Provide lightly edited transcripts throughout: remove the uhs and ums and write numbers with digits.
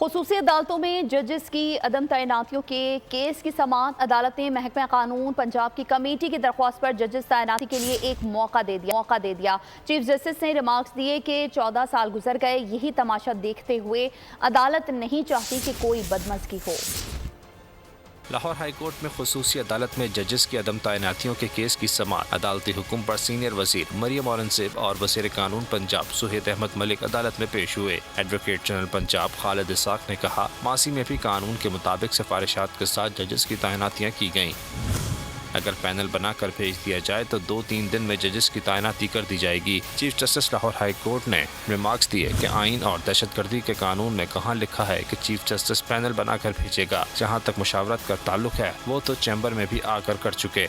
خصوصی عدالتوں میں ججز کی عدم تعیناتیوں کے کیس کی سماعت عدالت نے محکمہ قانون پنجاب کی کمیٹی کی درخواست پر ججز تعیناتی کے لیے ایک موقع دے دیا چیف جسٹس نے ریمارکس دیے کہ 14 سال گزر گئے، یہی تماشا دیکھتے ہوئے عدالت نہیں چاہتی کہ کوئی بدمزگی ہو۔ لاہور ہائی کورٹ میں خصوصی عدالت میں ججز کی عدم تعیناتیوں کے کیس کی سماعت عدالتی حکم پر سینئر وزیر مریم اورنگزیب اور وزیر قانون پنجاب سہیت احمد ملک عدالت میں پیش ہوئے۔ ایڈوکیٹ جنرل پنجاب خالد اسحاق نے کہا، ماضی میں بھی قانون کے مطابق سفارشات کے ساتھ ججز کی تعیناتیاں کی گئیں۔ اگر پینل بنا کر بھیج دیا جائے تو 2-3 دن میں ججز کی تعیناتی کر دی جائے گی۔ Chief justice Lahore high court نے ریمارکس دیے کہ آئین اور دہشت گردی کے قانون میں کہاں لکھا ہے کہ چیف جسٹس پینل بنا کر بھیجے گا۔ جہاں تک مشاورت کا تعلق ہے وہ تو چیمبر میں بھی آ کر چکے۔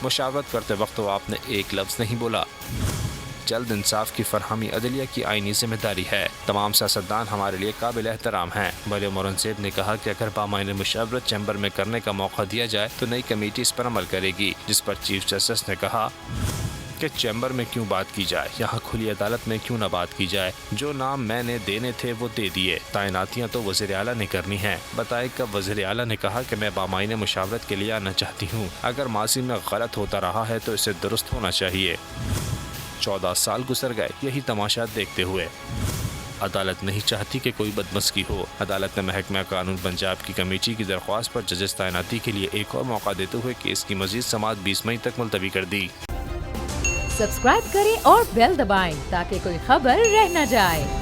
مشاورت کرتے وقت تو آپ نے ایک لفظ نہیں بولا۔ جلد انصاف کی فراہمی عدلیہ کی آئینی ذمہ داری ہے۔ تمام سیاستدان ہمارے لیے قابل احترام ہیں۔ مریم اورنگزیب نے کہا کہ اگر بامعنی مشاورت چیمبر میں کرنے کا موقع دیا جائے تو نئی کمیٹی اس پر عمل کرے گی، جس پر چیف جسٹس نے کہا کہ چیمبر میں کیوں بات کی جائے، یہاں کھلی عدالت میں کیوں نہ بات کی جائے۔ جو نام میں نے دینے تھے وہ دے دیے، تعیناتیاں تو وزیر اعلیٰ نے کرنی ہیں۔ بتائے کب وزیر اعلیٰ نے کہا کہ میں بامعنی مشاورت کے لیے آنا چاہتی ہوں۔ اگر ماضی میں غلط ہوتا رہا ہے تو اسے درست ہونا چاہیے۔ 14 سال گزر گئے، یہی تماشا دیکھتے ہوئے عدالت نہیں چاہتی کہ کوئی بدمزگی ہو۔ عدالت نے محکمہ قانون پنجاب کی کمیٹی کی درخواست پر ججز تعیناتی کے لیے ایک اور موقع دیتے ہوئے کیس کی مزید سماعت 20 مئی تک ملتوی کر دی۔ سبسکرائب کریں اور بیل دبائیں تاکہ کوئی خبر رہ نہ جائے۔